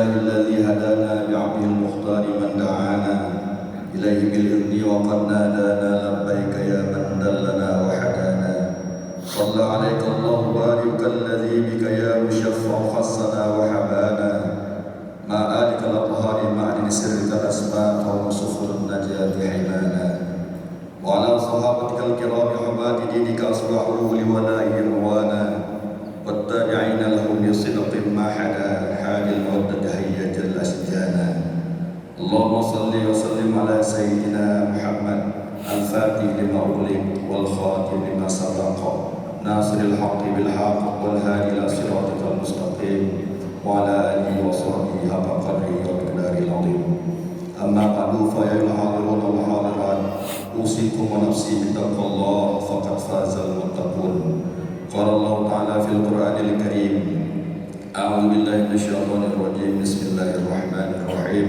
الذي هدانا بعبده المختار من دعانا إليه بالإذن وقد نادانا لبيك يا من دلنا وحدانا صلى عليك الله بارك الذي بك يا مشفع خصنا وحبانا مع آلك الأطهار معدن سرك الأسماء قوم سفر النجاة حمانا وعلى صحابتك الكرام حماة دينك أصبحوا لولائه روانا والتابعين لهم بصدق ما حدا حال المودة هيا جل أشجانا اللهم صل وسلم على سيدنا محمد الفاتح لما أغلق والخاتم لما سبق ناصر الحق بالحق والهادي إلى صراطك المستقيم وعلى آله وصحبه حق قدره ومقداره العظيم أما بعد فيا أيها الحاضرون والحاضرات أوصيكم ونفسي بتقوى الله فقد فاز المتقون. قال الله تعالى في القرآن الكريم أعوذ بالله من الشيطان الرجيم بسم الله الرحمن الرحيم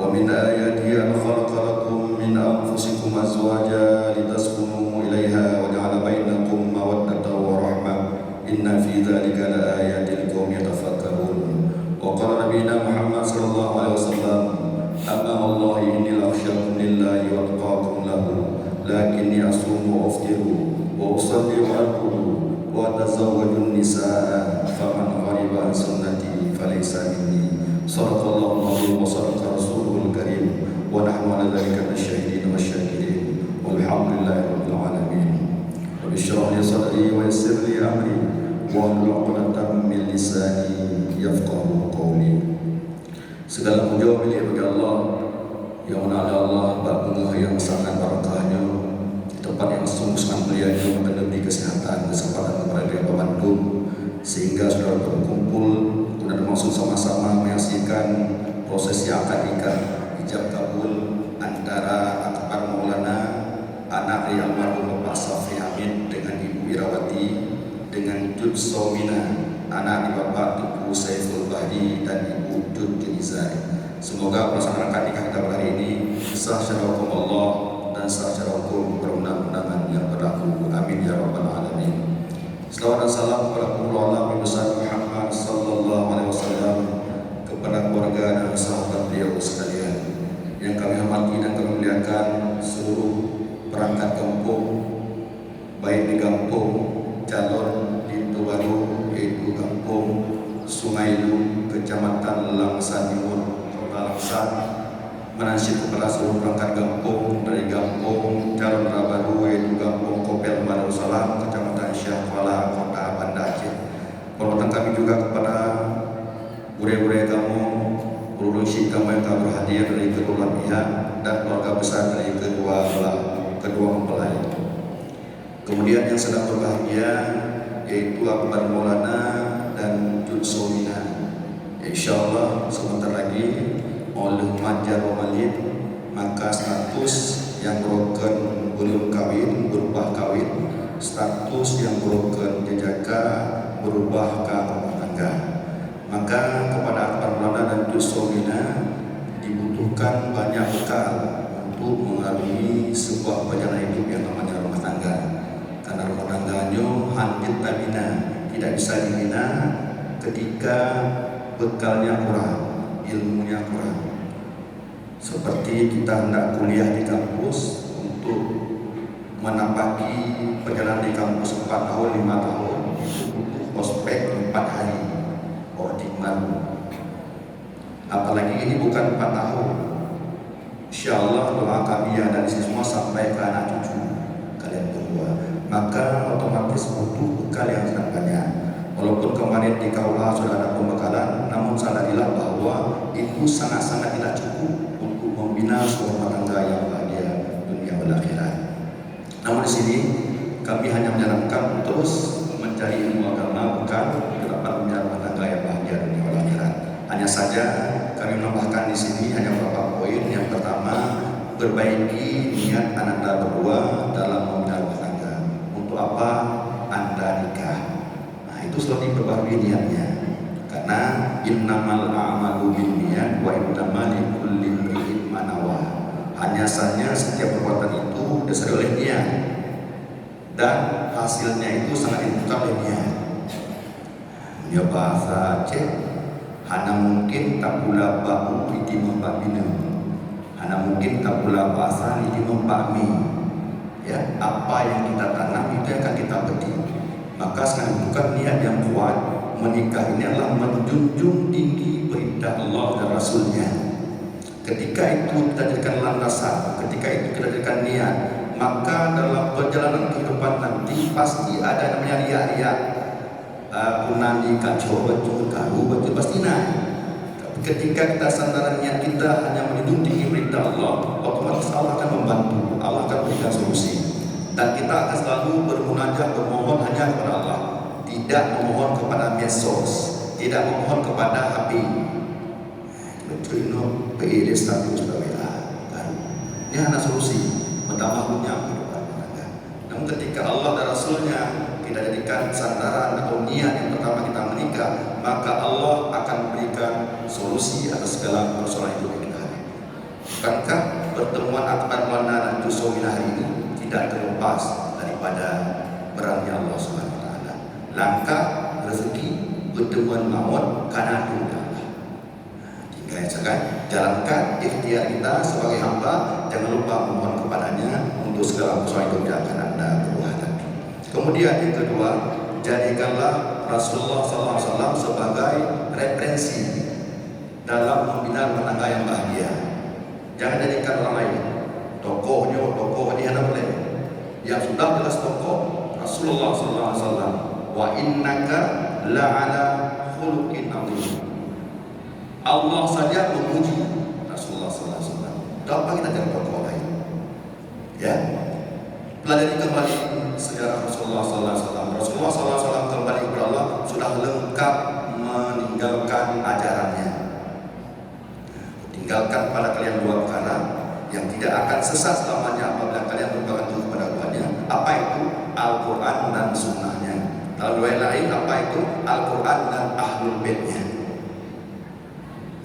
ومن آياته أن خلق لكم من أنفسكم أزواجا لتسكنوا إليها وجعل بينكم مودة ورحمة إن في ذلك لآيات لقوم يتفكرون. وقال نبينا محمد صلى الله عليه وسلم أما والله إني لأخشاكم لله وأتقاكم له لكني أصوم وأفطر وأصلي وأركض وأتزوج النساء فمن غرب عن سنتي فليس مني. صدق الله العظيم وصدق رسوله الكريم ونحن على ذلك من الشاهدين والشاكرين والحمد لله رب العالمين. رب اشرح لي صدري ويسر لي أمري واحلل عقدة من لساني يفقهوا قولي. Segala puja milik bagi Allah yang mana ada Allah bunga yang sangat barakahnya, tempat yang sungguh sangat mulianya, dan diberi kesehatan, kesempatan kepada dia Bandung sehingga saudara berkumpul dan bermaksud sama-sama menyaksikan prosesi akad nikah ijab kabul antara Akbar Maulana anak dari almarhum Bapak Safi Hamid dengan Ibu Irawati dengan Jud Somina anak di Bapak Tuku Saiful Bahdi dan Ibu Jud Junizari. Semoga pelaksanaan akad nikah kita hari ini sah secara hukum Allah dan sah secara hukum perundang-undangan yang berlaku. Amin ya rabbal alamin. Selawat dan salam kepada Nabi besar Muhammad sallallahu alaihi wasallam, kepada keluarga dan sahabat beliau sekalian yang kami hormati dan kami muliakan, seluruh perangkat kampung baik di kampung calon Pintu Baru yaitu kampung Sungailu, Kecamatan Langsa Timur, Kota Langsa, menasib kepada seluruh perangkat kampung dari kampung Calon Rabaru yaitu kampung Kopel Darussalam, Kecamatan Syahkuala, Kota Banda Aceh. Perwakilan kami juga kepada bure-bure kamu, urus kamu yang telah berhadir dari kedua pihak dan keluarga besar dari kedua mempelai. Kemudian yang sedang berbahagia yaitu Akbar Maulana dan Jud Somina. Insyaallah sebentar lagi oleh majar walid maka status yang broken belum kawin berubah kawin, status yang broken jejaka berubah ke rumah tangga. Maka kepada Akbar Maulana dan Jud Somina dibutuhkan banyak bekal untuk mengarungi sebuah perjalanan hidup yang namanya rumah tangga. Karena rumah tangganya hampir tak bina, tidak bisa dibina ketika bekalnya kurang, ilmunya kurang. Seperti kita hendak kuliah di kampus untuk menapaki perjalanan di kampus 4 tahun, 5 tahun, itu ospek 4 hari, optimal. Apalagi ini bukan 4 tahun. Insyaallah doa kami yang dari sini semua sampai ke anak cucu kalian berdua. Maka otomatis butuh bekal yang sangat banyak. Walaupun kemarin di Kaula sudah ada pembekalan, namun sadarilah bahwa itu sangat-sangat tidak cukup untuk membina sebuah rumah tangga yang bahagia dunia dan akhirat. Namun di sini kami hanya menyarankan terus mencari ilmu agama, bukan dapat membina rumah tangga yang bahagia dunia dan akhirat. Hanya saja kami menambahkan di sini hanya beberapa poin. Yang pertama, perbaiki niat Anda berdua dalam membina rumah tangga. Untuk apa Anda nikah? Itu selalu diperbarui niatnya, karena innamal a'malu binniyat wa innamal likulli imri'in ma nawa. Hanya saja setiap perbuatan itu didasari oleh niat dan hasilnya itu sangat ditentukan oleh niat. Ya bahasa Aceh Hana mungkin tak pula bau iti membabina. Hana mungkin tak pula basah iti membami. Ya, apa yang kita tanam itu akan kita petik. Maka sekarang bukan niat yang kuat, menikah ini adalah menjunjung tinggi perintah Allah dan Rasulnya. Ketika itu kita jadikan landasan, ketika itu kita jadikan niat, maka dalam perjalanan kehidupan nanti pasti ada namanya riak-riak. Punani kacau baju karu baju pasti naik. Tapi ketika kita sandaran niat kita hanya menjunjung tinggi perintah Allah, otomatis Allah akan membantu, Allah akan berikan solusi. Dan kita akan selalu bermunajat, bermohon hanya kepada Allah, tidak memohon kepada medsos, tidak memohon kepada HP. Betul ini PID stabil sudah WA kan. Ini hanya solusi pertama punya kehidupan. Namun ketika Allah dan Rasulnya kita jadikan sandaran atau niat yang pertama kita menikah, maka Allah akan memberikan solusi atas segala persoalan hidup kita. Bukankah pertemuan akad Maulana dan Tusawina hari ini tidak terlepas daripada perannya Allah Subhanahu Wa Taala? Langkah rezeki pertemuan maut karena dunia. Tinggal saja jalankan ikhtiar kita sebagai hamba, jangan lupa memohon kepadanya untuk segala persoalan hidup yang akan anda perlu hadapi. Kemudian yang kedua, jadikanlah Rasulullah SAW sebagai referensi dalam membina rumah tangga yang bahagia. Jangan jadikan orang lain tokoh ini ada boleh. Yang sudah jelas tokoh Rasulullah SAW. Wa innaka la'ala khuluqin azim. Allah saja memuji Rasulullah SAW. Kenapa kita cari tokoh lain? Ya, pelajari kembali sejarah Rasulullah SAW. Rasulullah SAW kembali kepada Allah sudah lengkap meninggalkan ajarannya. Tinggalkan pada kalian dua perkara yang tidak akan sesat selamanya apabila kalian berpegang teguh kepada keduanya. Apa itu? Al-Quran dan Sunnahnya. Lalu yang lain apa itu? Al-Quran dan Ahlul Baitnya.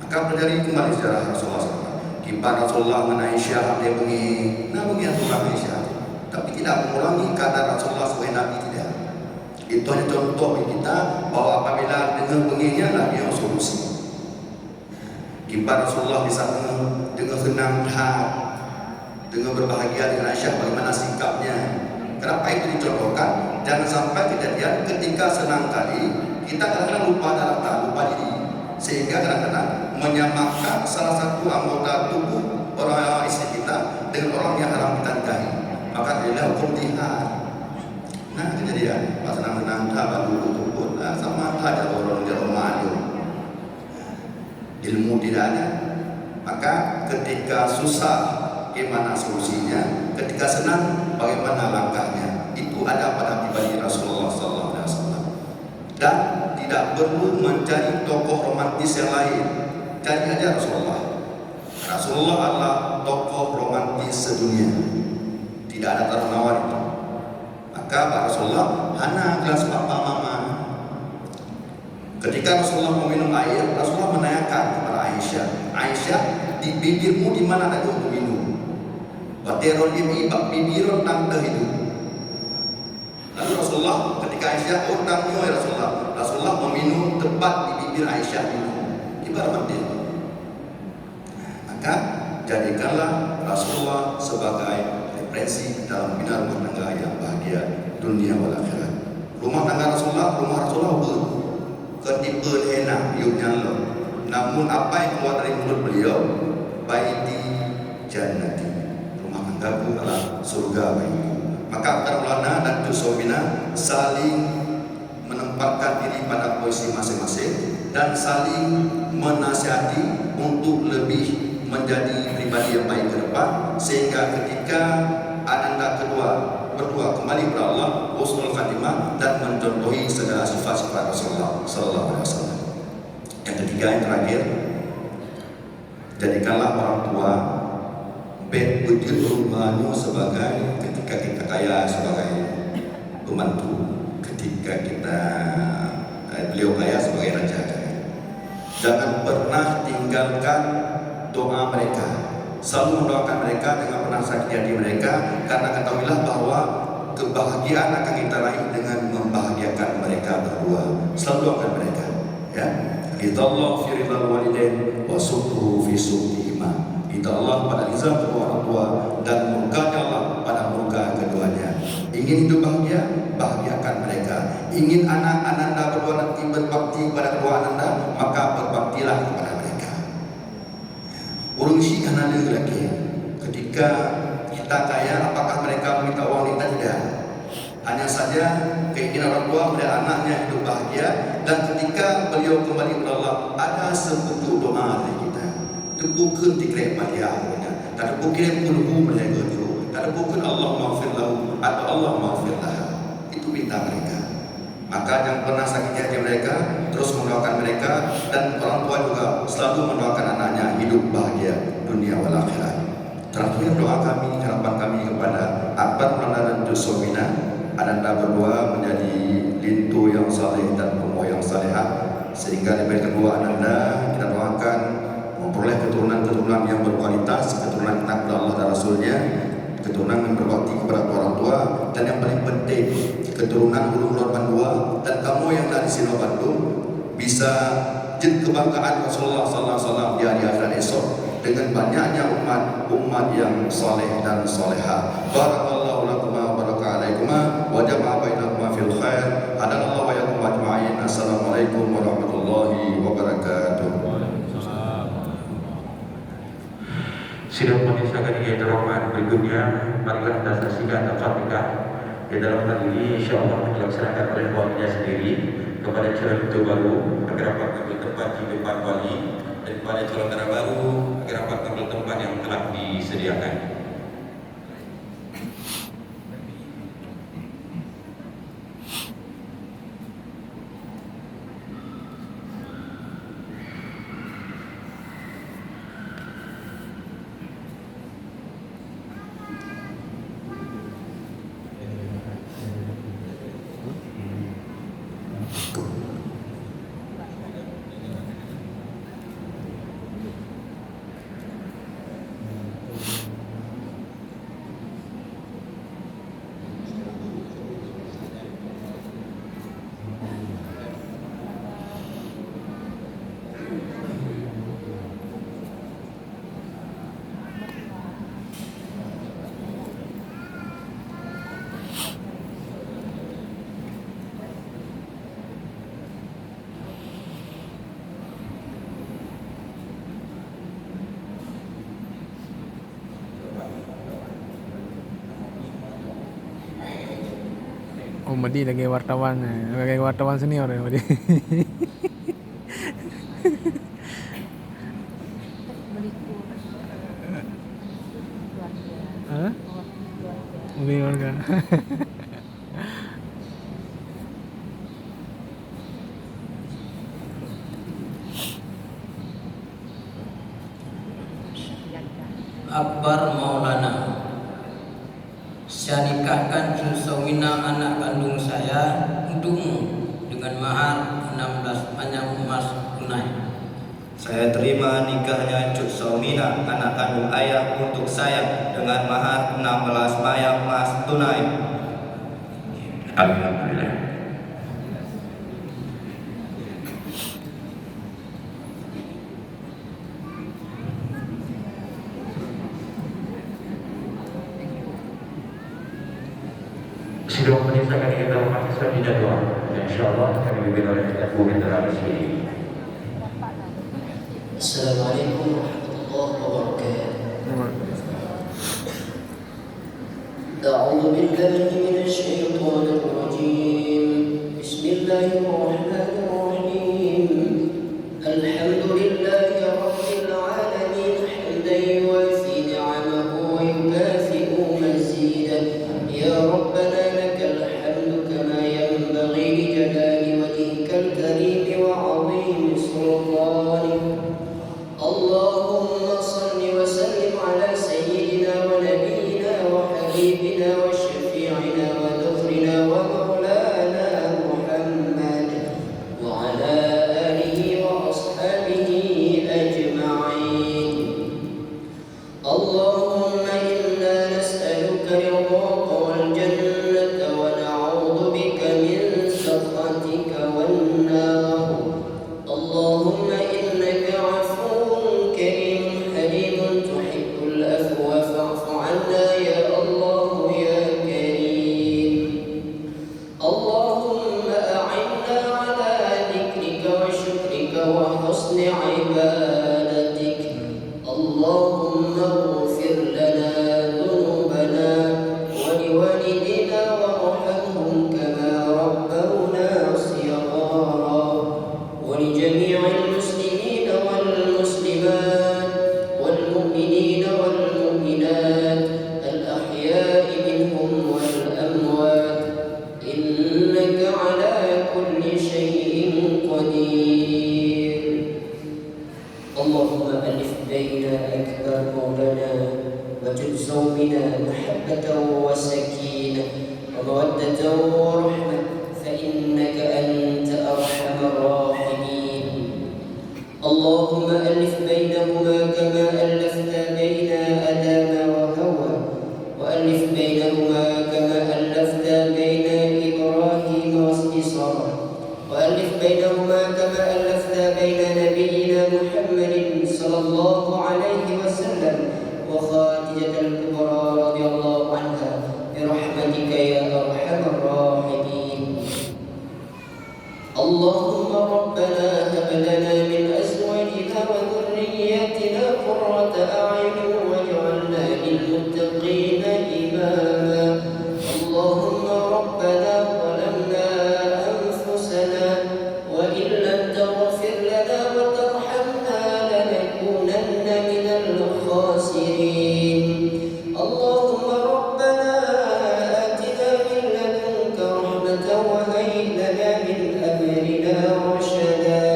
Maka pelajari kembali sejarah Rasulullah SAW. Kibar Rasulullah mengenai Aisyah dia bengi, namun yang Tuhan Aisyah, tapi tidak mengulangi kata Rasulullah sebagai Nabi, tidak. Itu hanya contoh bagi kita bahwa apabila dengan benginya lah dia solusi. Kibar Rasulullah bisa dengan senang hati, dengan berbahagia dengan Aisyah, bagaimana sikapnya. Kenapa itu dicontohkan? Jangan sampai kejadian ketika senang kali kita kadang-kadang lupa daratan, lupa diri, sehingga kadang-kadang menyamakan salah satu anggota tubuh orang istri kita dengan orang yang haram kita nikahi, maka dia hukum jihad. Nah kejadian pas senang-senang sahabat dulu pun sama ada orang jalan malu, ilmu tidak ada. Maka ketika susah bagaimana solusinya, ketika senang bagaimana langkahnya, itu ada pada pribadi Rasulullah SAW. Dan tidak perlu mencari tokoh romantis yang lain, cari aja Rasulullah. Rasulullah adalah tokoh romantis sedunia, tidak ada tawar-menawar itu. Maka Pak Rasulullah hana gelas papa mama. Ketika Rasulullah meminum air, Rasulullah menanyakan kepada Aisyah, Aisyah, di bibirmu di mana ada untuk minum? Baterol ini bibirun tanda hidup. Lalu Rasulullah ketika Aisyah tanya ya Rasulullah meminum tepat di bibir Aisyah minum. Ibarat mati. Maka jadikanlah Rasulullah sebagai referensi dalam bina rumah tangga yang bahagia dunia wal akhirat. Rumah tangga rumah Rasulullah ketipe enak, yuknya lo. Namun apa yang keluar dari mulut beliau, baiti jannati, rumah tanggaku adalah surga bagiku. Maka Maulana dan Tusawina saling menempatkan diri pada posisi masing-masing dan saling menasihati untuk lebih menjadi pribadi yang baik ke depan, sehingga ketika ananda berdua kembali kepada Allah, husnul khatimah, dan mencontohi segala sifat-sifat Rasulullah sallallahu alaihi wasallam. Yang ketiga, yang terakhir, jadikanlah orang tua wujud perubahanmu sebagai ketika kita kaya sebagai pembantu, ketika kita beliau kaya sebagai raja. Jangan pernah tinggalkan doa mereka, selalu mendoakan mereka dengan penuh sakit hati mereka, karena ketahuilah bahwa kebahagiaan akan kita raih dengan membahagiakan mereka berdua. Selalu doakan mereka, ya. Idallah fi ridal walidain wa sukruhu fi suktihima. Idallah pada rizal kedua orang tua dan murkanya Allah pada murka keduanya. Ingin hidup bahagia, bahagiakan mereka. Ingin anak ananda berdua nanti berbakti kepada kedua ananda, maka berbaktilah kepada mereka. Urung si ananda lagi. Ketika kita kaya, apakah mereka meminta uang kita? Tidak. Hanya saja keinginan orang tua melihat anaknya hidup bahagia, dan ketika beliau kembali kepada Allah, ada sebutu doa dari kita. Tepukan tikrek Fatihah, tak tepukan kulhu mereka itu, tak tepukan Allah maafir lahu atau Allah maafir laha. Itu minta mereka. Maka jangan pernah sakiti hati mereka, terus mendoakan mereka, dan orang tua juga selalu mendoakan anaknya hidup bahagia dunia wal akhirat. Terakhir doa kami, harapan kami kepada Akbar Maulana dan Jusomina, ananda berdua menjadi lintu yang saleh dan pemuah yang salehah, sehingga dari kedua ananda kita doakan memperoleh keturunan-keturunan yang berkualitas, keturunan taat kepada Allah dan Rasulnya, keturunan yang berbakti kepada orang tua, dan yang paling penting keturunan ulun-ulun Bandua dan kamu yang dari Sino Bandung bisa jadi kebanggaan Rasulullah sallallahu alaihi wasallam di hari akhirat esok dengan banyaknya umat yang saleh dan salehah. Barakallahu lakum wa baraka alaikum wa jama'a bainakum fil khair. Hadanallahu wa iyyakum ajma'in. Assalamualaikum warahmatullahi wabarakatuh. Sidang pemirsa yang dirahmati, berikutnya marilah kita saksikan Al-Fatihah. Di dalam hal ini insyaallah dilaksanakan oleh walinya sendiri kepada calon ketua baru agar dapat mengambil tempat di depan wali, dan kepada calon darah baru agar dapat mengambil tempat yang telah disediakan. Oh, Madi lagi wartawan senior ya, Madi. Hah? Beli warga. Akbar Maulana, saya nikahkan Jusomina anak kandung saya untukmu dengan mahar 16 banyak emas tunai. Saya terima nikahnya Jusomina anak kandung ayah untuk saya dengan mahar 16 banyak emas tunai. Alhamdulillah. Sidang pemirsa kami kita hormati selanjutnya doa. Insyaallah kami dipimpin oleh Abu Hendra Rizki. Assalamualaikum warahmatullahi wabarakatuh. A'udzu billahi minasy syaithanir rajim. Bismillahirrahmanirrahim. Alhamdulillahi rabbil alamin hamdan yuwafi ni'amahu wa yukafi'u mazidah. Ya Rabbana lakal hamdu kama yanbaghi li jalali wajhikal karim wa 'azimi sultanik. Allahumma salli wa sallim ala sayyidina wa nabiyyina wa habibina wa syafi'ina wa dhufrina wa maulana Muhammad wa ala alihi wa ashabihi ajma'in. Allahumma inna nas'aluka ridhaka wal jannata wa na'udzu bika min sakhatika wan nar. Allahumma عبادتك اللهم اغفر لنا ذنوبنا ولوالدينا وارحمهم كما ربونا صغارا ولجميع المسلمين والمسلمات والمؤمنين والمؤمنات الأحياء منهم والأموات إنك على كل شيء قدير. اللهم ألف بين أكبر مولانا وتجزو بنا محبة وسكينة ومودة ورحمة فإنك أنت أرحم الراحمين. اللهم ألف بينهما كما ألفت بين آدم وحواء وألف بينهما كما ألفت بين إبراهيم وإسحاق وألف بينهما كما ألفت بين نبينا محمد صلى الله عليه وسلم وخادجة الكبرى رضي الله عنها برحمتك يا أرحم الراحمين. اللهم ربنا هب لنا من أزواجنا وذرياتنا قرة أعين واجعلنا للمتقين إماما. اللهم ربنا ظلمنا أنفسنا وإن لم تغفر لنا وترحمنا لنكونن من الخاسرين. اللهم ربنا آتنا من لدنك رحمة وهيئ لنا من أمرنا رشدا.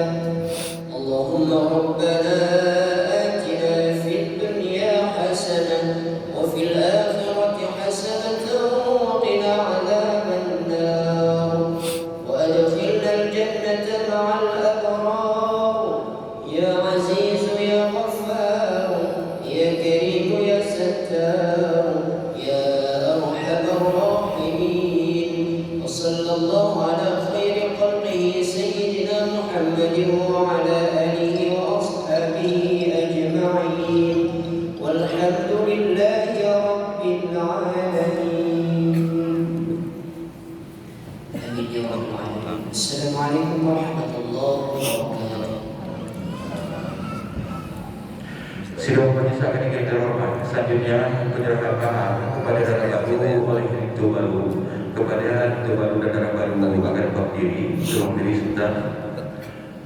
اللهم ربنا آتنا في الدنيا حسنة وفي الآخرة حسنة وقنا عذاب النار وأدخلنا الجنة مع الأبرار يا عزيز يا غفار يا كريم يا ستار يا أرحم الراحمين. وصلى الله على خير خلقه سيدنا محمد وعلى آله وأصحابه أجمعين والحمد لله رب العالمين. آمين يا رب العالمين. السلام عليكم ورحمة الله وبركاته. Sidang penyesakan yang terhormat, selanjutnya penyerahan mahar kepada dana baru oleh Ibtu Baru kepada Ibtu Baru dan dana baru akan berdiri sebelum diri Sultan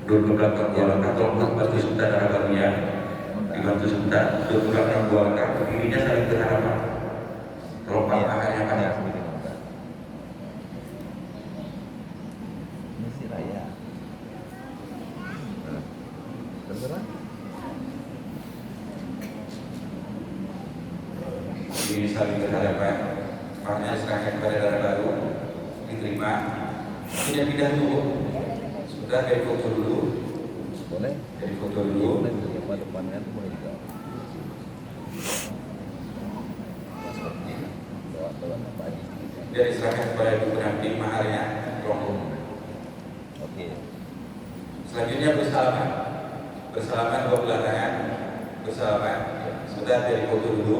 duduk ke belakang dua langkah, tolong bantu Sultan dana barunya dibantu Sultan duduk ke belakang dua langkah, berdirinya saling berhadapan. Tolong maharnya pada misi raya. Beneran? ini saling berhadapan. Makanya serahkan kepada dana baru diterima, tidak pindah dulu. Sudah dari foto dulu, Boleh? dari foto dulu. Boleh juga pada depannya itu boleh juga. Pasportnya, bawa apa aja. Dia diserahkan kepada ibu pendamping maharnya, rongkung. Oke. Selanjutnya bersalaman, bersalaman dua belah tangan, bersalaman. Sudah dari foto dulu.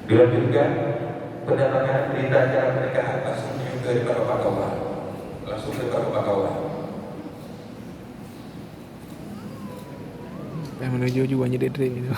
Dilanjutkan pendatangan berita acara pernikahan langsung ke depan Bapak Kaula, langsung ke depan Bapak Kaula. Yang menuju juga jadi dream itu.